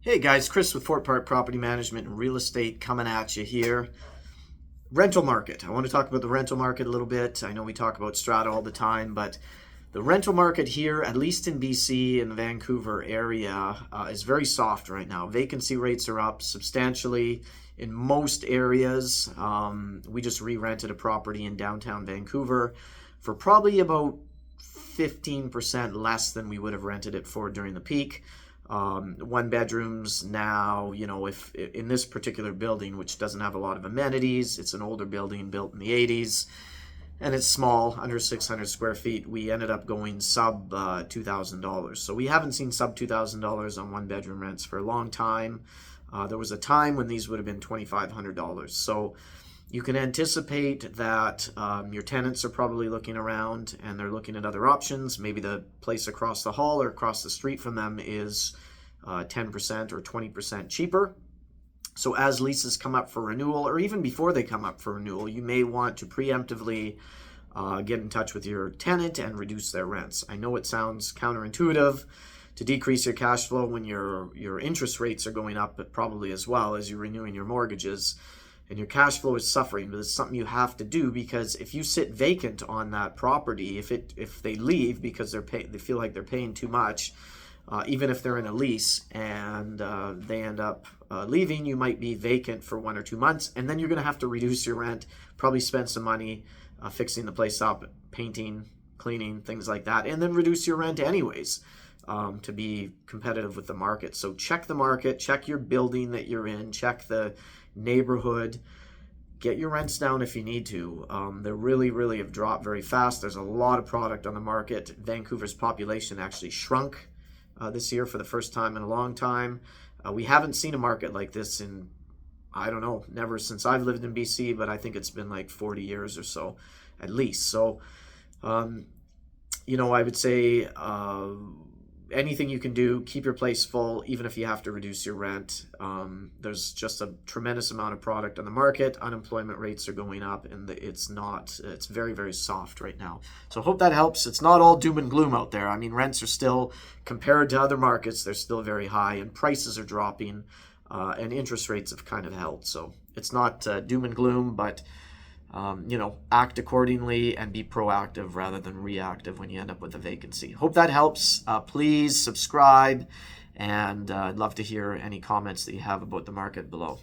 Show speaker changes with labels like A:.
A: Hey guys, Chris with Fort Park Property Management and Real Estate coming at you here. Rental market. I want to talk about the rental market a little bit. I know we talk about strata all the time, but the rental market here, at least in BC and the Vancouver area, is very soft right now. Vacancy rates are up substantially in most areas. We just re-rented a property in downtown Vancouver for probably about 15% less than we would have rented it for during the peak. One bedrooms now, if in this particular building, which doesn't have a lot of amenities, it's an older building built in the 80s, and it's small, under 600 square feet, we ended up going sub $2,000. So we haven't seen sub $2,000 on one bedroom rents for a long time. There was a time when these would have been $2,500. So you can anticipate that your tenants are probably looking around and they're looking at other options. Maybe the place across the hall or across the street from them is 10% or 20% cheaper. So as leases come up for renewal, or even before they come up for renewal, you may want to preemptively get in touch with your tenant and reduce their rents. I know it sounds counterintuitive to decrease your cash flow when your interest rates are going up, but probably as well as you're renewing your mortgages. And your cash flow is suffering, but it's something you have to do, because if you sit vacant on that property, if they leave because they feel like they're paying too much, even if they're in a lease and they end up leaving, you might be vacant for 1 or 2 months, and then you're going to have to reduce your rent, probably spend some money fixing the place up, painting, cleaning, things like that, and then reduce your rent anyways to be competitive with the market. So check the market, check your building that you're in, check the neighborhood, get your rents down if you need to. They really have dropped very fast. There's a lot of product on the market. Vancouver's population actually shrunk this year for the first time in a long time. We haven't seen a market like this in, I don't know, never since I've lived in BC, but I think it's been like 40 years or so at least. So I would say anything you can do, keep your place full, even if you have to reduce your rent. There's just a tremendous amount of product on the market. Unemployment rates are going up, and it's very soft right now. So I hope that helps. It's not all doom and gloom out there. I mean, rents are still, compared to other markets, they're still very high, and prices are dropping, and interest rates have kind of held. So it's not doom and gloom, but act accordingly and be proactive rather than reactive when you end up with a vacancy. Hope that helps. Please subscribe, and I'd love to hear any comments that you have about the market below.